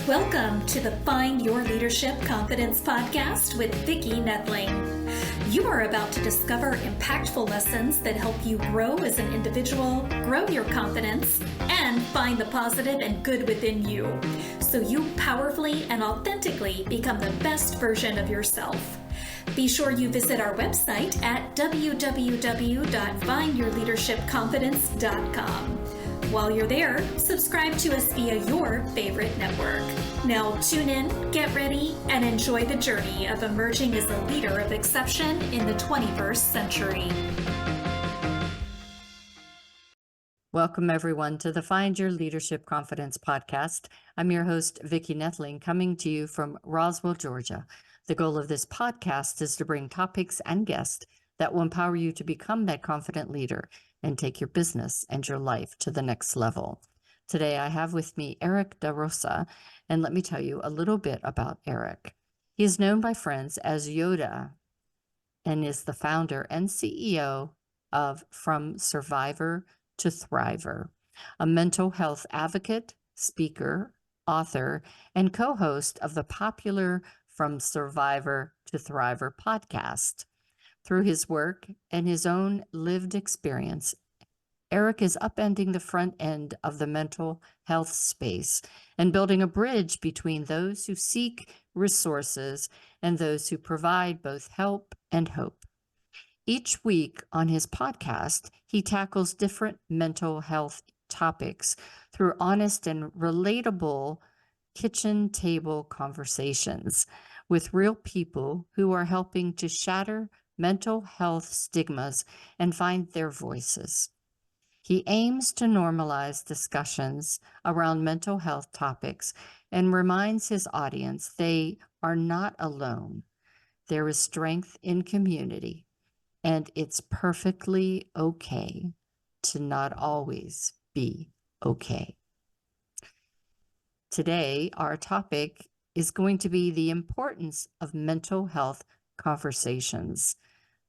Welcome to the Find Your Leadership Confidence podcast with Vicki Noethling. You are about to discover impactful lessons that help you grow as an individual, grow your confidence, and find the positive and good within you, so you powerfully and authentically become the best version of yourself. Be sure you visit our website at www.findyourleadershipconfidence.com. While you're there, subscribe to us via your favorite network. Now tune in, get ready, and enjoy the journey of emerging as a leader of exception in the 21st century. Welcome, everyone, to the Find Your Leadership Confidence podcast. I'm your host, Vicki Noethling, coming to you from Roswell, Georgia. The goal of this podcast is to bring topics and guests that will empower you to become that confident leader and take your business and your life to the next level. Today, I have with me Erik DaRosa, and let me tell you a little bit about Erik. He is known by friends as Yoda and is the founder and CEO of From Survivor to Thriver, a mental health advocate, speaker, author, and co-host of the popular From Survivor to Thriver podcast. Through his work and his own lived experience, Erik is upending the front end of the mental health space and building a bridge between those who seek resources and those who provide both help and hope. Each week on his podcast, he tackles different mental health topics through honest and relatable kitchen table conversations with real people who are helping to shatter mental health stigmas and find their voices. He aims to normalize discussions around mental health topics and reminds his audience they are not alone. There is strength in community, and it's perfectly okay to not always be okay. Today, our topic is going to be the importance of mental health conversations.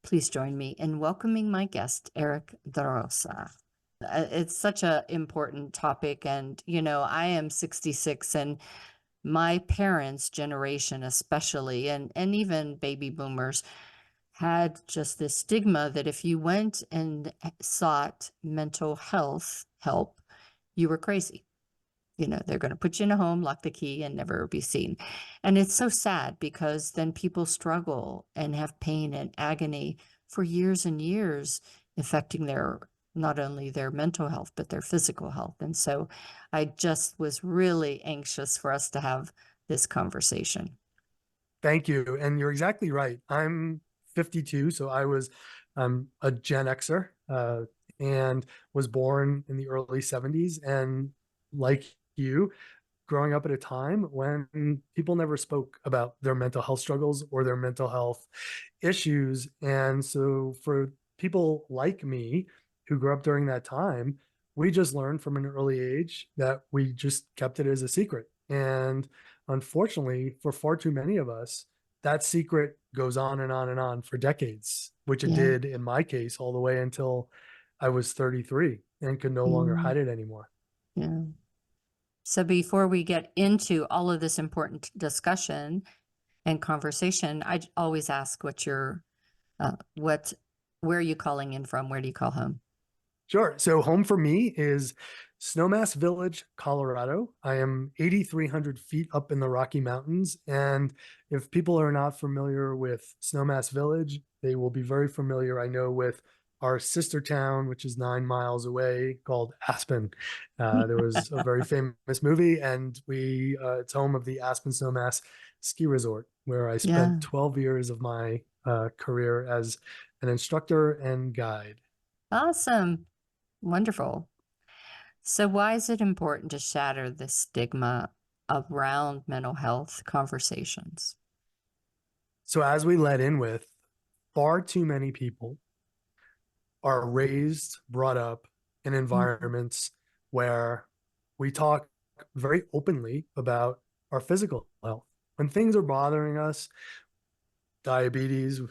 Please join me in welcoming my guest, Erik DaRosa. It's such an important topic, and I am 66, and my parents' generation especially, and even baby boomers, had just this stigma that if you went and sought mental health help, you were crazy. They're going to put you in a home, lock the key, and never be seen. And it's so sad because then people struggle and have pain and agony for years and years, affecting not only their mental health, but their physical health. And so I just was really anxious for us to have this conversation. Thank you. And you're exactly right. I'm 52, so I was a Gen Xer and was born in the early 70s. And like you, growing up at a time when people never spoke about their mental health struggles or their mental health issues. And so for people like me who grew up during that time, we just learned from an early age that we just kept it as a secret. And unfortunately, for far too many of us, that secret goes on and on and on for decades, which it did in my case all the way until I was 33 and could no longer hide it anymore. Yeah. So before we get into all of this important discussion and conversation, I always ask where are you calling in from? Where do you call home? Sure. So home for me is Snowmass Village, Colorado. I am 8,300 feet up in the Rocky Mountains. And if people are not familiar with Snowmass Village, they will be very familiar, I know, with our sister town, which is 9 miles away, called Aspen. There was a very famous movie, and it's home of the Aspen Snowmass Ski Resort, where I spent 12 years of my career as an instructor and guide. Awesome. Wonderful. So why is it important to shatter the stigma around mental health conversations? So as we led in with, far too many people are brought up in environments where we talk very openly about our physical health. When things are bothering us, diabetes,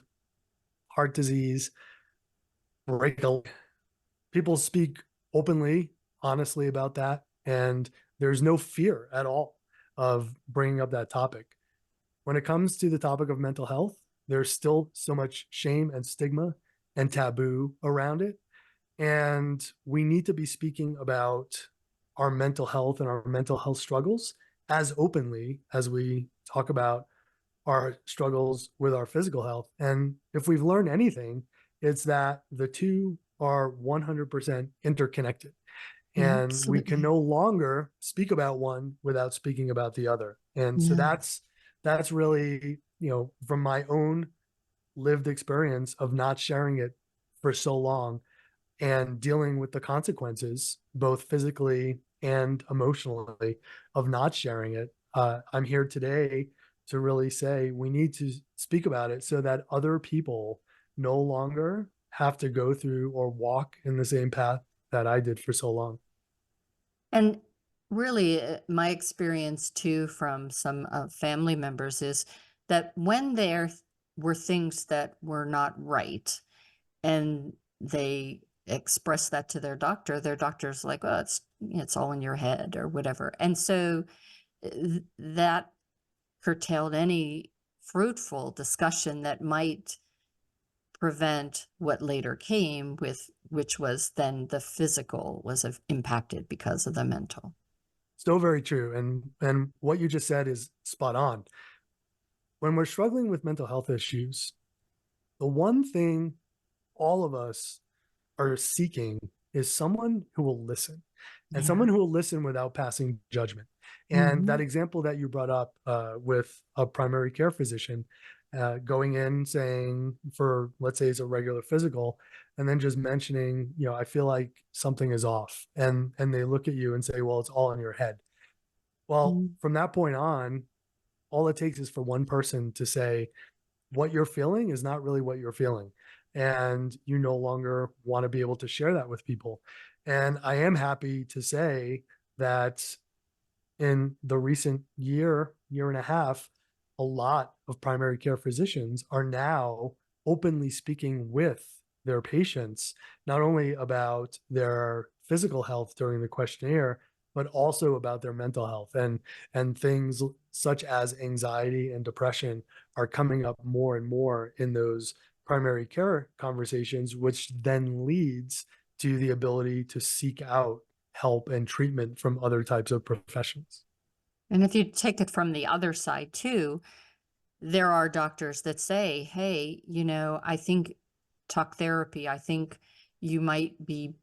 heart disease, people speak openly, honestly about that, and there's no fear at all of bringing up that topic. When it comes to the topic of mental health, there's still so much shame and stigma and taboo around it. And we need to be speaking about our mental health and our mental health struggles as openly as we talk about our struggles with our physical health. And if we've learned anything, it's that the two are 100% interconnected. And we can Absolutely. no longer speak about one without speaking about the other. And so Yeah. that's really, from my own lived experience of not sharing it for so long and dealing with the consequences, both physically and emotionally, of not sharing it. I'm here today to really say we need to speak about it so that other people no longer have to go through or walk in the same path that I did for so long. And really, my experience too from some family members is that when there were things that were not right and they express that to their doctor's like, oh, it's all in your head or whatever. And so that curtailed any fruitful discussion that might prevent what later came with, which was then the physical was impacted because of the mental. So very true. And what you just said is spot on. When we're struggling with mental health issues, the one thing all of us are seeking is someone who will listen, and Yeah. someone who will listen without passing judgment. And that example that you brought up with a primary care physician going in saying, for let's say it's a regular physical, and then just mentioning, I feel like something is off, and they look at you and say, well, it's all in your head. Well, Mhm. from that point on, all it takes is for one person to say, what you're feeling is not really what you're feeling. And you no longer want to be able to share that with people. And I am happy to say that in the recent year and a half, a lot of primary care physicians are now openly speaking with their patients, not only about their physical health during the questionnaire, but also about their mental health, and things such as anxiety and depression are coming up more and more in those primary care conversations, which then leads to the ability to seek out help and treatment from other types of professions. And if you take it from the other side too, there are doctors that say, hey, I think talk therapy, I think you might be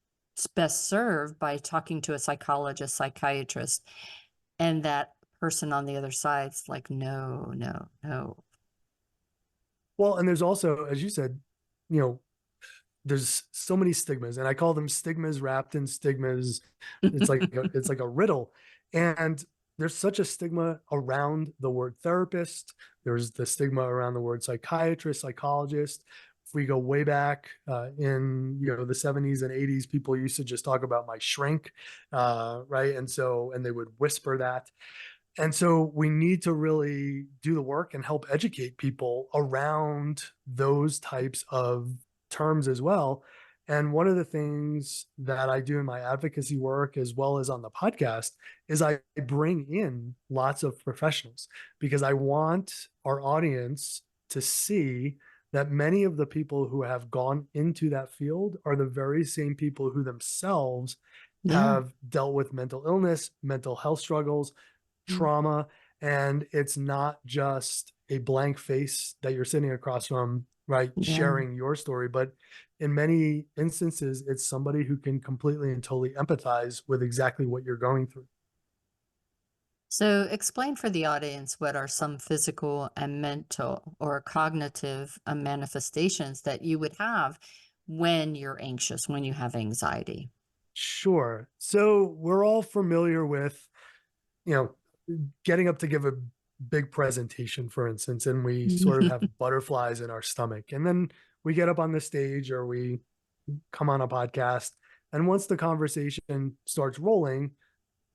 best served by talking to a psychologist, psychiatrist. And that person on the other side's like, no, no, no. Well, and there's also, as you said, you know, there's so many stigmas, and I call them stigmas wrapped in stigmas. It's like a riddle. And there's such a stigma around the word therapist. There's the stigma around the word psychiatrist, psychologist. If we go way back in the 70s and 80s, people used to just talk about my shrink, right? And they would whisper that. And so we need to really do the work and help educate people around those types of terms as well. And one of the things that I do in my advocacy work, as well as on the podcast, is I bring in lots of professionals, because I want our audience to see that many of the people who have gone into that field are the very same people who themselves Yeah. have dealt with mental illness, mental health struggles, trauma. And it's not just a blank face that you're sitting across from, right, Yeah. sharing your story, but in many instances, it's somebody who can completely and totally empathize with exactly what you're going through. So explain for the audience what are some physical and mental or cognitive manifestations that you would have when you're anxious, when you have anxiety. Sure. So we're all familiar with, you know, getting up to give a big presentation, for instance, and we sort of have butterflies in our stomach. And then we get up on the stage or we come on a podcast. And once the conversation starts rolling,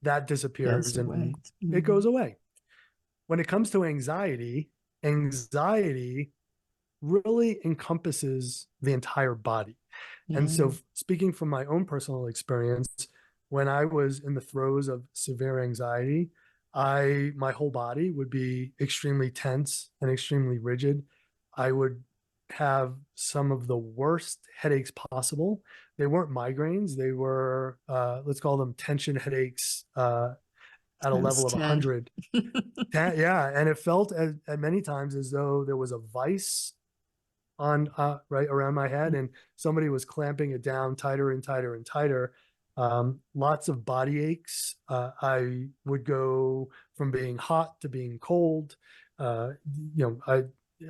that Goes disappears away. and it goes away. When it comes to anxiety, anxiety really encompasses the entire body. And Yeah. so, speaking from my own personal experience, when I was in the throes of severe anxiety, my whole body would be extremely tense and extremely rigid. I would have some of the worst headaches possible. They weren't migraines. They were, let's call them tension headaches, at a Times level of 10. 100. Yeah. And it felt at many times as though there was a vice on right around my head, and somebody was clamping it down tighter and tighter and tighter. Lots of body aches. I would go from being hot to being cold. uh,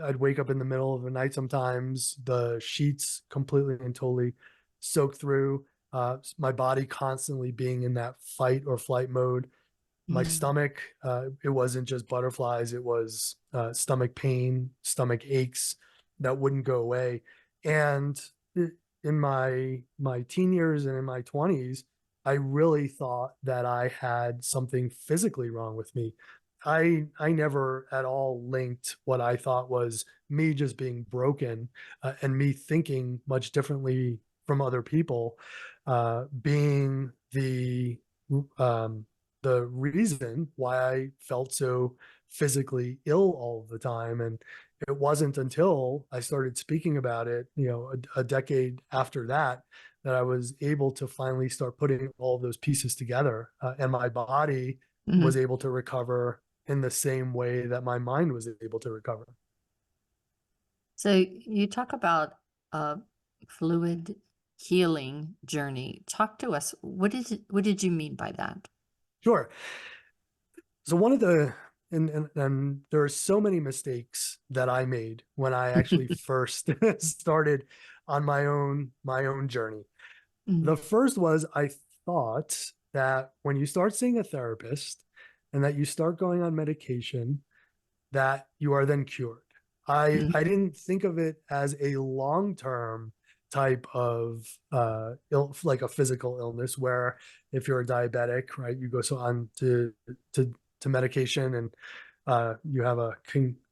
I'd wake up in the middle of the night sometimes, the sheets completely and totally soaked through, my body constantly being in that fight or flight mode. My Mm. stomach, it wasn't just butterflies, it was stomach pain, stomach aches that wouldn't go away. And in my teen years and in my 20s, I really thought that I had something physically wrong with me. I never at all linked what I thought was me just being broken, and me thinking much differently from other people, being um, the reason why I felt so physically ill all the time. And it wasn't until I started speaking about it, a decade after that, that I was able to finally start putting all those pieces together. And my body was Mhm. able to recover in the same way that my mind was able to recover. So you talk about a fluid healing journey. Talk to us. What did you mean by that? Sure. So one of the and there are so many mistakes that I made when I actually first started on my own journey. The Mm, first was I thought that when you start seeing a therapist and that you start going on medication, that you are then cured. I mm, didn't think of it as a long-term type of like a physical illness, where if you're a diabetic, right, you go so on to medication, and you have a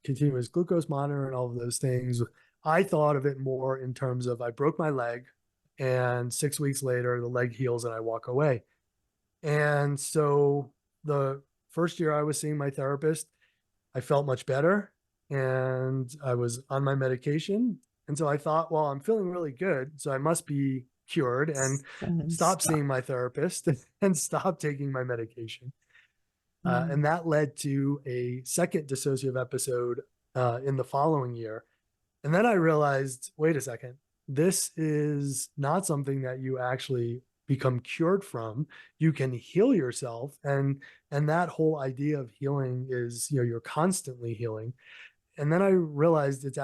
continuous glucose monitor and all of those things. I thought of it more in terms of I broke my leg, and 6 weeks later the leg heals and I walk away. And so the first year I was seeing my therapist, I felt much better and I was on my medication. And so I thought, well, I'm feeling really good, so I must be cured, and and stop stop. seeing my therapist and stop taking my medication. And Mm, that led to a second dissociative episode in the following year. And then I realized, wait a second, this is not something that you actually become cured from. You can heal yourself, and that whole idea of healing is, you're constantly healing. And then I realized it's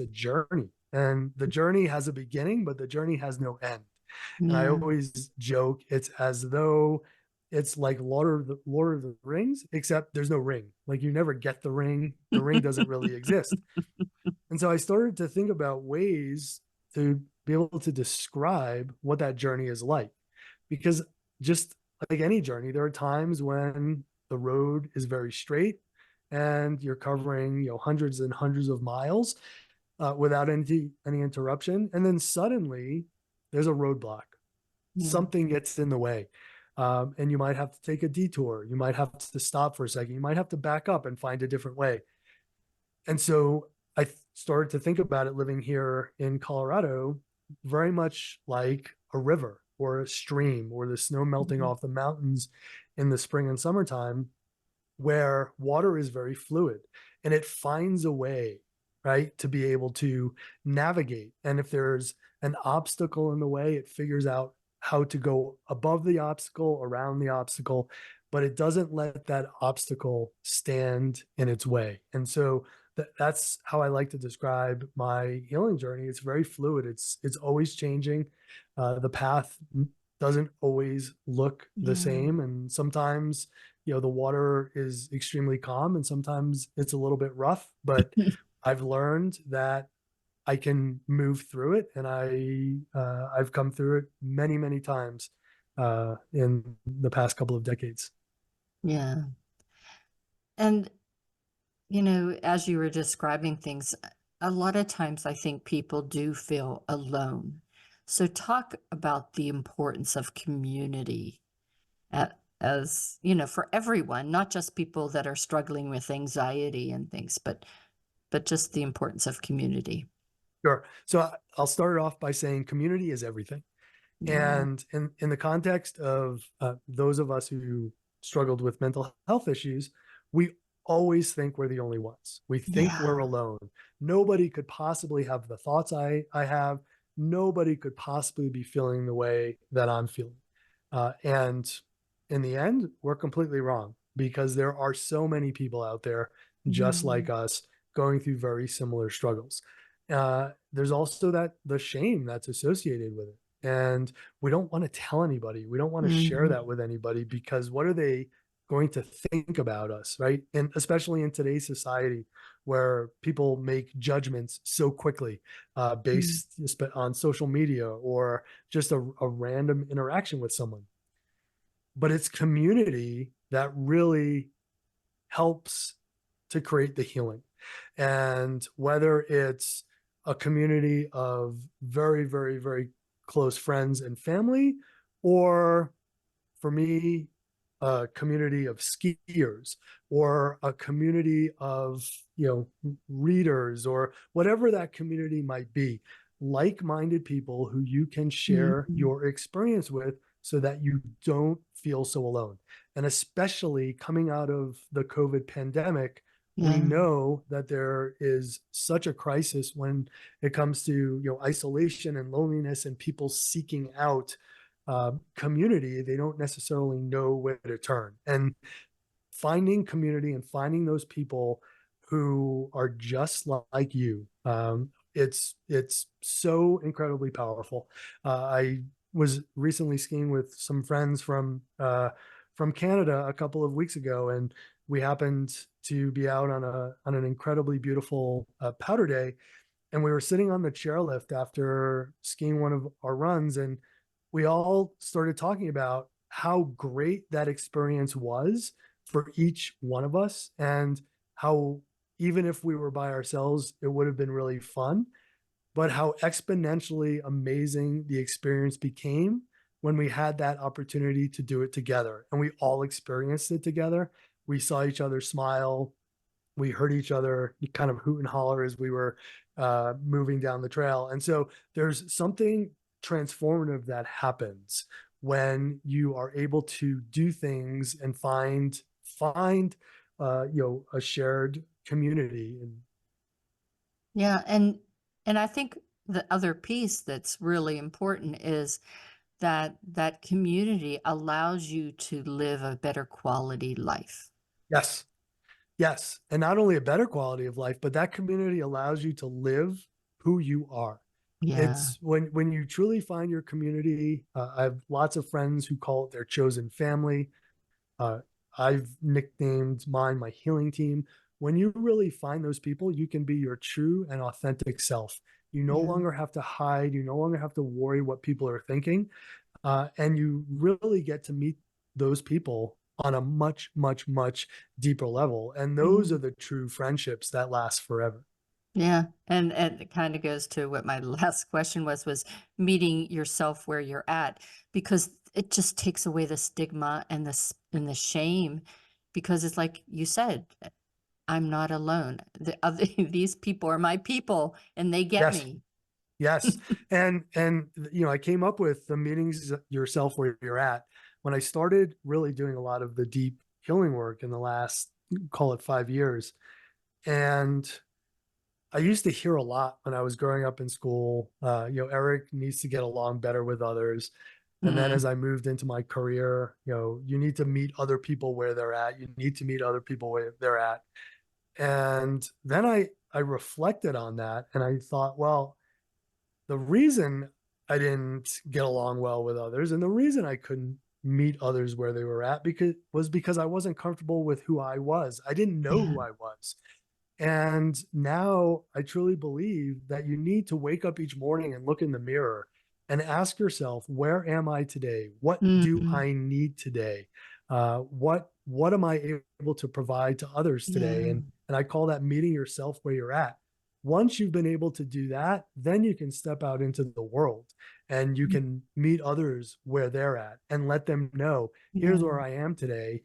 a journey, and the journey has a beginning, but the journey has no end. And I yeah. always joke, it's as though it's like Lord of the Rings, except there's no ring. Like, you never get the ring. The ring doesn't really exist. And so I started to think about ways to be able to describe what that journey is like. Because just like any journey, there are times when the road is very straight and you're covering, hundreds and hundreds of miles, without any interruption. And then suddenly there's a roadblock. Yeah. Something gets in the way. And you might have to take a detour. You might have to stop for a second. You might have to back up and find a different way. And so I started to think about it living here in Colorado, very much like a river or a stream or the snow melting Mhm. off the mountains in the spring and summertime, where water is very fluid and it finds a way, right, to be able to navigate. And if there's an obstacle in the way, it figures out how to go above the obstacle, around the obstacle, but it doesn't let that obstacle stand in its way. And so that's how I like to describe my healing journey. It's very fluid. It's always changing. The path doesn't always look the Yeah. same, and sometimes, the water is extremely calm and sometimes it's a little bit rough, but I've learned that I can move through it, and I've come through it many, many times in the past couple of decades. Yeah. And, as you were describing things, a lot of times I think people do feel alone. So talk about the importance of community as, you know, for everyone, not just people that are struggling with anxiety and things, but just the importance of community. Sure. So I'll start it off by saying community is everything. Yeah. And in the context of those of us who struggled with mental health issues, we always think we're the only ones. We think we're Yeah. alone. Nobody could possibly have the thoughts I have. Nobody could possibly be feeling the way that I'm feeling. And in the end, we're completely wrong because there are so many people out there just like Mhm. us going through very similar struggles. There's also the shame that's associated with it. And we don't want to tell anybody. We don't want to share that Mhm. with anybody because what are they going to think about us, right? And especially in today's society where people make judgments so quickly Mm. based on social media or just a random interaction with someone. But it's community that really helps to create the healing. And whether it's a community of very, very, very close friends and family, or for me, a community of skiers or a community of, readers or whatever that community might be, like-minded people who you can share Mhm. your experience with so that you don't feel so alone. And especially coming out of the COVID pandemic, we Yeah. know that there is such a crisis when it comes to isolation and loneliness and people seeking out community. They don't necessarily know where to turn. And finding community and finding those people who are just like you, it's so incredibly powerful. I was recently skiing with some friends from Canada a couple of weeks ago, and we happened to be out on an incredibly beautiful powder day, and we were sitting on the chairlift after skiing one of our runs, and we all started talking about how great that experience was for each one of us, and how even if we were by ourselves it would have been really fun, but how exponentially amazing the experience became when we had that opportunity to do it together and we all experienced it together. We saw each other smile, we heard each other kind of hoot and holler as we were moving down the trail. And so there's something transformative that happens when you are able to do things and find a shared community. And Yeah. And I think the other piece that's really important is that community allows you to live a better quality life. yes, yes, and not only a better quality of life, but that community allows you to live who you are. Yeah. It's when you truly find your community. I have lots of friends who call it their chosen family. Uh, I've nicknamed mine my healing team. When you really find those people, you can be your true and authentic self. You no Yeah. longer have to hide. You no longer have to worry what people are thinking. And you really get to meet those people on a much, much, much deeper level. And those are Mhm. the true friendships that last forever. Yeah. And it kind of goes to what my last question was meeting yourself where you're at, because it just takes away the stigma and and the shame, because it's like you said, I'm not alone. The other these people are my people and they get Yes. me. Yes. And I came up with the meetings yourself where you're at when I started really doing a lot of the deep healing work in the last, call it 5 years. And I used to hear a lot when I was growing up in school, Erik needs to get along better with others. And then as Mm. I moved into my career, you need to meet other people where they're at. You need to meet other people where they're at. And then I reflected on that and I thought, well, the reason I didn't get along well with others and the reason I couldn't meet others where they were at because I wasn't comfortable with who I was. I didn't know Yeah. who I was. And now I truly believe that you need to wake up each morning and look in the mirror and ask yourself, where am I today? What do Mhm. I need today? What am I able to provide to others today? Yeah. And I call that meeting yourself where you're at. Once you've been able to do that, then you can step out into the world and you can meet others where they're at and let them know, here's where I am today.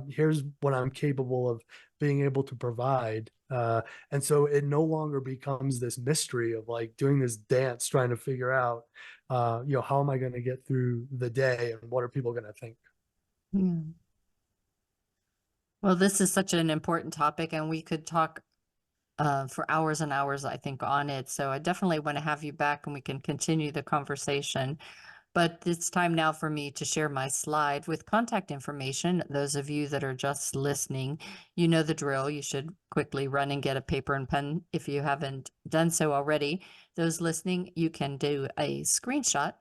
Here's what I'm capable of being able to provide. And so it no longer becomes this mystery of like doing this dance, trying to figure out, how am I going to get through the day and what are people going to think? Yeah. Well, this is such an important topic, and we could talk for hours and hours, I think, on it. So I definitely want to have you back and we can continue the conversation. But it's time now for me to share my slide with contact information. Those of you that are just listening, you know the drill. You should quickly run and get a paper and pen if you haven't done so already. Those listening, you can do a screenshot.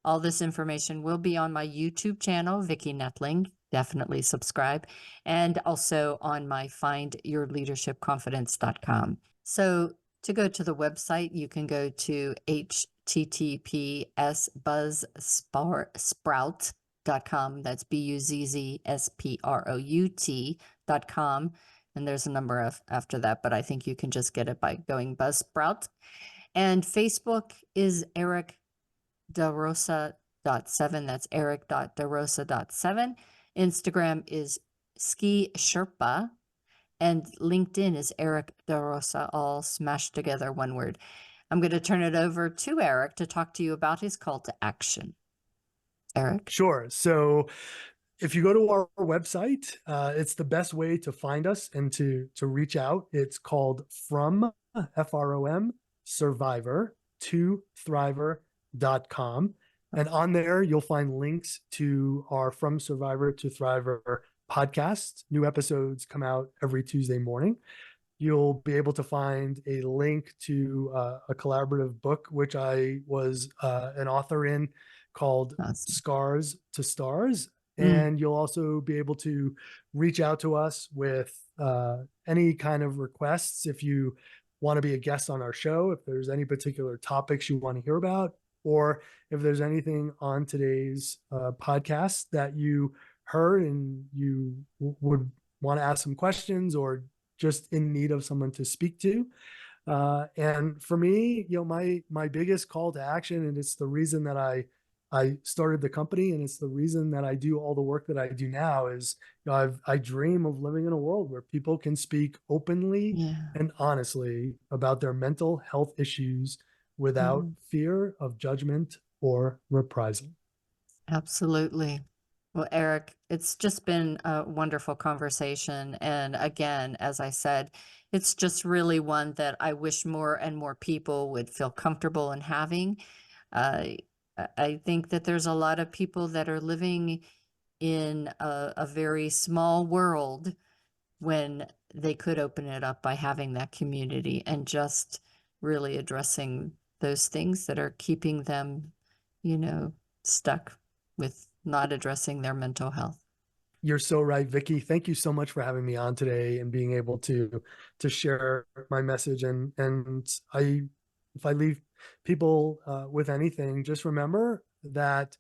All this information will be on my YouTube channel, Vicki Noethling. Definitely subscribe. And also on my findyourleadershipconfidence.com. So to go to the website, you can go to https://buzzsprout.com. That's buzzsprout.com. And there's a number after that, but I think you can just get it by going Buzzsprout. And Facebook is Erik DaRosa.7. That's Erik.DaRosa.7. Instagram is Ski Sherpa. And LinkedIn is Erik DaRosa, all smashed together, one word. I'm going to turn it over to Erik to talk to you about his call to action. Erik? Sure. So if you go to our website, it's the best way to find us and to reach out. It's called From, F-R-O-M, Survivor to Thriver.com. And on there, you'll find links to our From Survivor to Thriver podcast. New episodes come out every Tuesday morning. You'll be able to find a link to a collaborative book, which I was an author in, called Scars to Stars. And you'll also be able to reach out to us with any kind of requests. If you want to be a guest on our show, if there's any particular topics you want to hear about, or if there's anything on today's podcast that you heard and you would want to ask some questions or just in need of someone to speak to. And for me, my biggest call to action, and it's the reason that I started the company, and it's the reason that I do all the work that I do now, is I dream of living in a world where people can speak openly and honestly about their mental health issues without fear of judgment or reprisal. Absolutely. Well, Erik, it's just been a wonderful conversation. And again, as I said, it's just really one that I wish more and more people would feel comfortable in having. I think that there's a lot of people that are living in a very small world when they could open it up by having that community and just really addressing those things that are keeping them, stuck with not addressing their mental health. You're so right, Vicki. Thank you so much for having me on today and being able to share my message. And if I leave people with anything, just remember that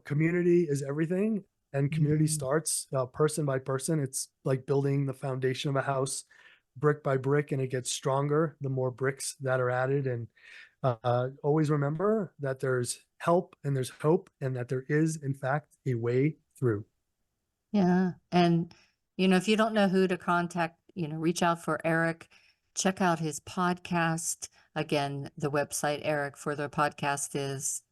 community is everything, and community starts person by person. It's like building the foundation of a house brick by brick, and it gets stronger the more bricks that are added. And always remember that there's help and there's hope, and that there is, in fact, a way through. Yeah. And, if you don't know who to contact, reach out for Erik, check out his podcast. Again, the website, Erik, for the podcast is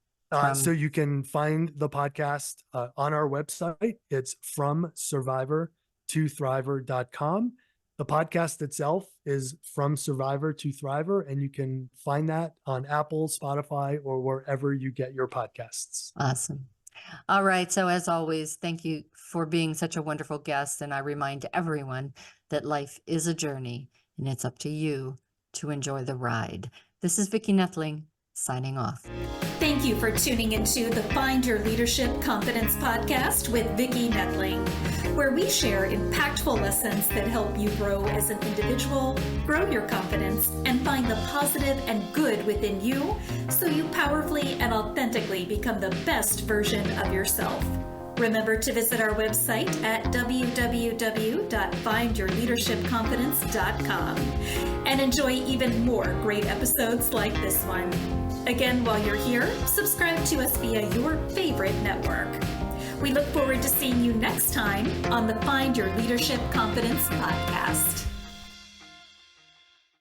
so you can find the podcast on our website. It's From Survivor to Thriver.com. The podcast itself is From Survivor to Thriver, and you can find that on Apple, Spotify, or wherever you get your podcasts. Awesome. All right. So as always, thank you for being such a wonderful guest. And I remind everyone that life is a journey, and it's up to you to enjoy the ride. This is Vicki Noethling, signing off. Thank you for tuning into the Find Your Leadership Confidence podcast with Vicki Noethling, where we share impactful lessons that help you grow as an individual, grow your confidence, and find the positive and good within you so you powerfully and authentically become the best version of yourself. Remember to visit our website at www.findyourleadershipconfidence.com and enjoy even more great episodes like this one. Again, while you're here, subscribe to us via your favorite network. We look forward to seeing you next time on the Find Your Leadership Confidence podcast.